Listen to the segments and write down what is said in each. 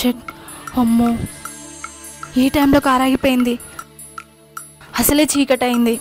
Shit, అమ్మో ఈ టైంలో కార్ ఆగిపోయింది. అసలే చీకటి అయింది.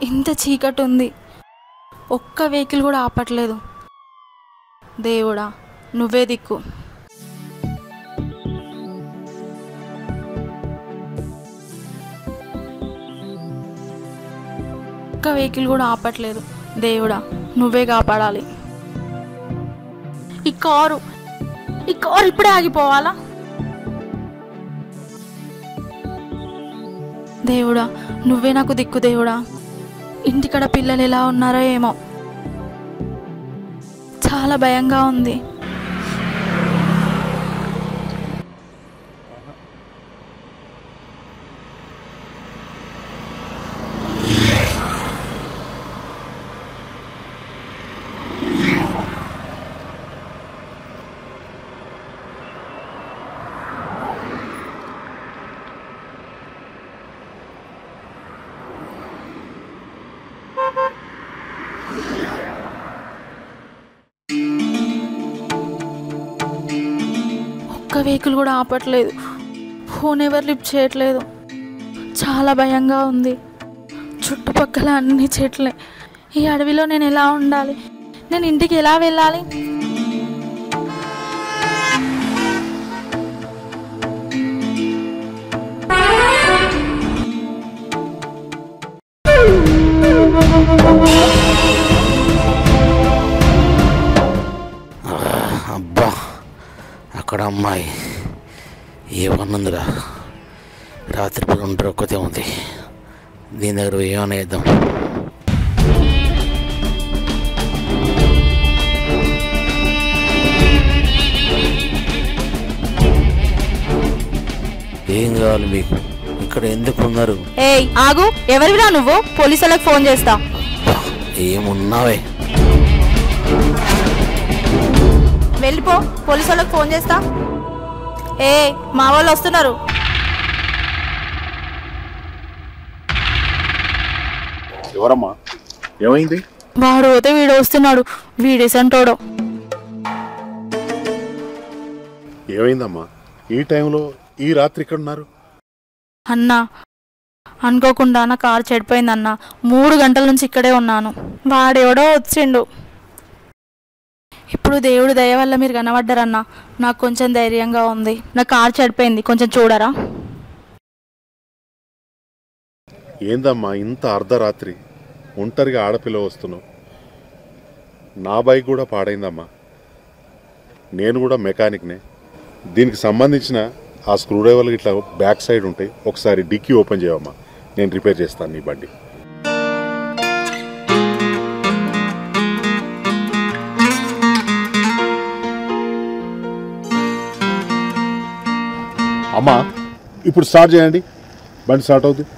ఇంత చీకటి ఉంది, ఒక్క వెహికల్ కూడా ఆపట్లేదు. దేవుడా నువ్వే దిక్కు. ఒక్క వెహికల్ కూడా ఆపట్లేదు. దేవుడా నువ్వే కాపాడాలి. ఈ కారు ఇప్పుడే ఆగిపోవాలా? దేవుడా నువ్వే నాకు దిక్కు. దేవుడా ఇంటికాడ పిల్లలు ఎలా ఉన్నారో ఏమో, చాలా భయంగా ఉంది. ఒక్క వెహికల్ కూడా ఆపట్లేదు. ఫోన్ ఎవరు లిఫ్ట్ చేయట్లేదు. చాలా భయంగా ఉంది. చుట్టుపక్కల అన్ని చెట్లే. ఈ అడవిలో నేను ఎలా ఉండాలి? నేను ఇంటికి ఎలా వెళ్ళాలి? అబ్బా అక్కడ అమ్మాయి ఏమన్నందురా, రాత్రిపూట ఒంటరి ఒక్కతే ఉంది. దీని దగ్గర ఏమైనా వేద్దాం. ఏం కావాలి మీకు? ఇక్కడ ఎందుకు ఉన్నారు? ఏయ్ ఆగు, ఎవరివిరా నువ్వు? పోలీసులకు ఫోన్ చేస్తా. ఏమున్నావే? వెళ్ళిపో, పోలీసు వాళ్ళకి ఫోన్ చేస్తా. ఏ మా వాళ్ళు వస్తున్నారు. ఎవరమ్మా? ఏమైంది? వాడు పోతే వీడు వస్తున్నాడు. వీడేసంటోడో. ఏమైందమ్మా? ఈ టైంలో ఈ రాత్రి ఇక్కడ ఉన్నారు? అన్నా అనుకోకుండా నా కారు చెడిపోయిందన్నా. 3 గంటల నుంచి ఇక్కడే ఉన్నాను. వాడెవడో వచ్చిండు. ఇప్పుడు దేవుడు దయ వల్ల మీరు కనబడ్డారన్నా. నాకు కొంచెం ధైర్యంగా ఉంది. నా కారు చెడిపోయింది, కొంచెం చూడరా. ఏందమ్మా ఇంత అర్ధరాత్రి ఒంటరిగా ఆడపిల్ల వస్తున్నావు? నా బైక్ కూడా పాడైందమ్మా. నేను కూడా మెకానిక్నే. దీనికి సంబంధించిన ఆ స్క్రూ డ్రైవర్లు ఇట్లా బ్యాక్ సైడ్ ఉంటాయి. ఒకసారి డిక్కీ ఓపెన్ చేయమ్మా, నేను రిపేర్ చేస్తాను నీ బండి. అమ్మా ఇప్పుడు స్టార్ట్ చేయండి, బండి స్టార్ట్ అవుతుంది.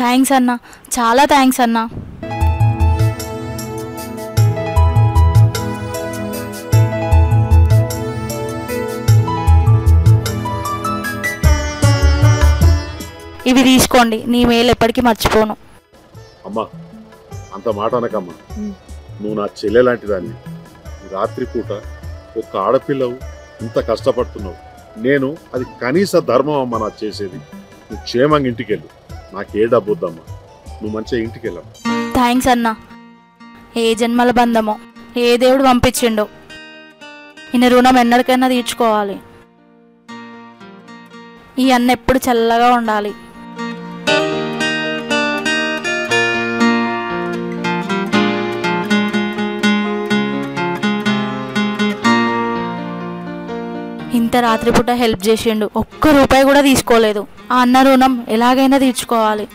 థ్యాంక్స్ అన్న, చాలా థ్యాంక్స్ అన్న. ఇవి తీసుకోండి, నీ మేలు ఎప్పటికీ మర్చిపోను. అమ్మా అంత మాట అనకమ్మా, నువ్వు నా చెల్లె లాంటి దాన్ని. రాత్రిపూట ఒక ఆడపిల్లవు ఇంత కష్టపడుతున్నావు, నేను అది కనీస ధర్మం అమ్మా నాకు చేసేది. నువ్వు క్షేమంగా ఇంటికి వెళ్ళు, నాకే డబ్బు వద్దమ్మా, నువ్వు మంచిగా ఇంటికి వెళ్ళమ్మా. థ్యాంక్స్ అన్న. ఏ జన్మల బంధమో, ఏ దేవుడు పంపించిండో, ఈయన రుణం ఎన్నటికైనా తీర్చుకోవాలి. ఈ అన్న ఎప్పుడు చల్లగా ఉండాలి. ఇంత రాత్రిపూట హెల్ప్ చేసిండు, ఒక్క రూపాయి కూడా తీసుకోలేదు. ఆ అన్న రుణం ఎలాగైనా తీర్చుకోవాలి.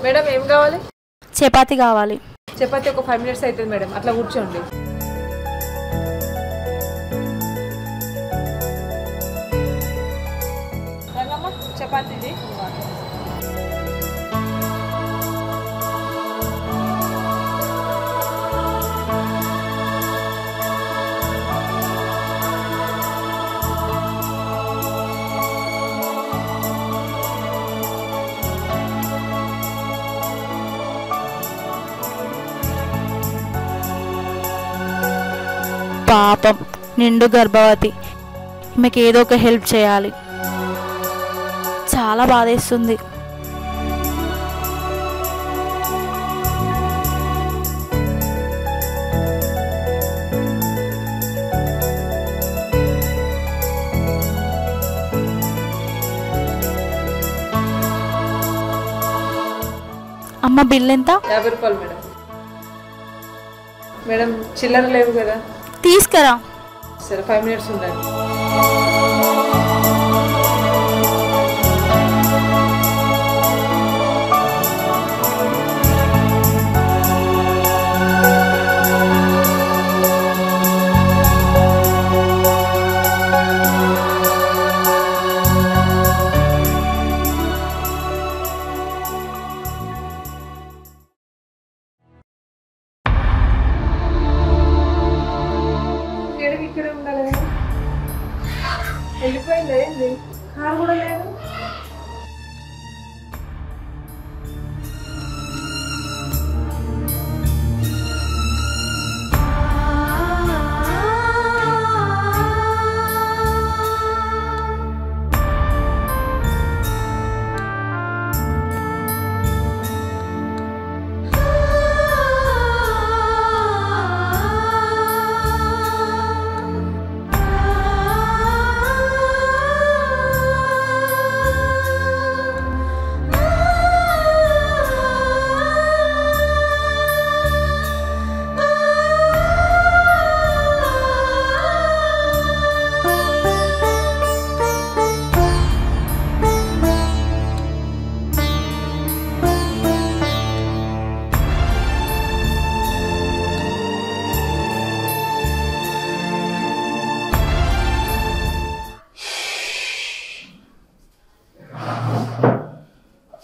మేడం ఏం కావాలి? చపాతి కావాలి. చపాతి ఒక 5 minutes అవుతుంది మేడం, అట్లా కూర్చోండి. చపాతీది పాపం నిండు గర్భవతి, ఈమెకి ఏదో ఒక హెల్ప్ చేయాలి. చాలా బాధేస్తుంది. అమ్మ బిల్ ఎంత? 50 రూపాయలు మేడం. మేడం చిల్లర లేవు కదా, తీసుకురా. సరే 5 minutes ఉండండి. ఇక్కడే ఉండాలి కదా, వెళ్ళిపోయింది. ఏంది కారు కూడా లేదు.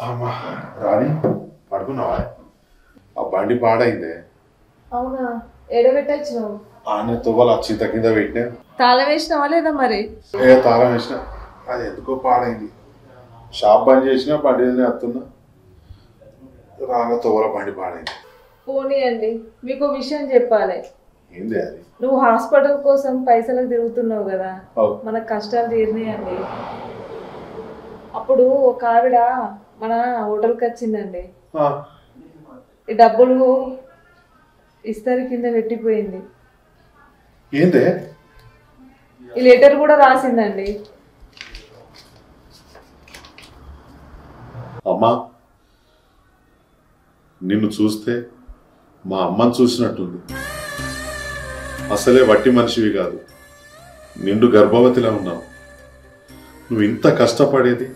అమ్మా రాణి, పడుకున్నావా? ఆ బండి పాడైందే. అవునా, ఎడబెట్టచ్చినావు? ఆనే తువ్వల చింత కింద పెట్టినా. తాళం వేసినావా లేదా మరి? తాళం వేసిన, అది ఎందుకో పాడైంది. షాప్ బంద్ చేసినా బండి వస్తున్నా, రాగా తువ్వల బండి పాడైంది. పోనీ అండి, మీకు విషయం చెప్పాలి. ఏంది అది? నువ్వు హాస్పిటల్ కోసం పైసలకు తిరుగుతున్నావు కదా, మన కష్టాలు తీరినాయండి. అప్పుడు ఒక ఆవిడ మన హోటల్కి వచ్చిందండి, ఈ డబ్బులు ఇస్తరి కింద పెట్టిపోయింది. ఏందే? ఈ లెటర్ కూడా రాసిందండి. అమ్మా నిన్ను చూస్తే మా అమ్మని చూసినట్టుంది. అసలే వట్టి మనిషివి కాదు, నిండు గర్భవతిలా ఉన్నావు. నువ్వు ఇంత కష్టపడేది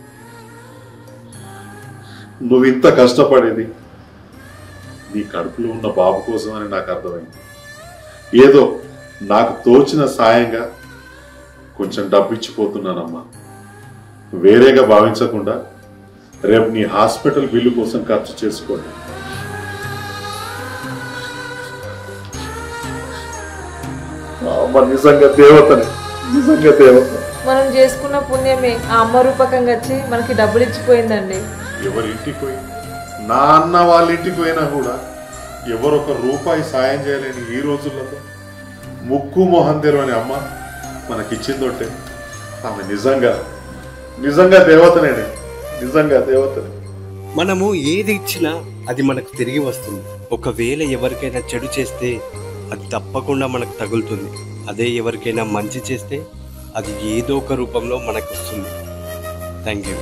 నీ కడుపులో ఉన్న బాబు కోసం అని నాకు అర్థమైంది. ఏదో నాకు తోచిన సాయంగా కొంచెం డబ్బు ఇచ్చిపోతున్నానమ్మా. వేరేగా భావించకుండా రేపు నీ హాస్పిటల్ బిల్లు కోసం ఖర్చు చేసుకోండి. నిజంగా దేవతనే, నిజంగా దేవత. మనం చేసుకున్న పుణ్యమే ఆ అమ్మ రూపకంగా వచ్చి మనకి డబ్బులు ఇచ్చిపోయిందండి. ఎవరింటికి పోయి, నా అన్న వాళ్ళ ఇంటికి పోయినా కూడా ఎవరొక రూపాయి సాయం చేయలేని ఈ రోజుల్లో ముక్కు మొహం తెరవని అమ్మ మనకిచ్చిందోటే ఆమె నిజంగా దేవతనే, నిజంగా దేవతనే. మనము ఏది ఇచ్చినా అది మనకు తిరిగి వస్తుంది. ఒకవేళ ఎవరికైనా చెడు చేస్తే అది తప్పకుండా మనకు తగులుతుంది. అదే ఎవరికైనా మంచి చేస్తే అది ఏదో ఒక రూపంలో మనకు వస్తుంది. Thank you.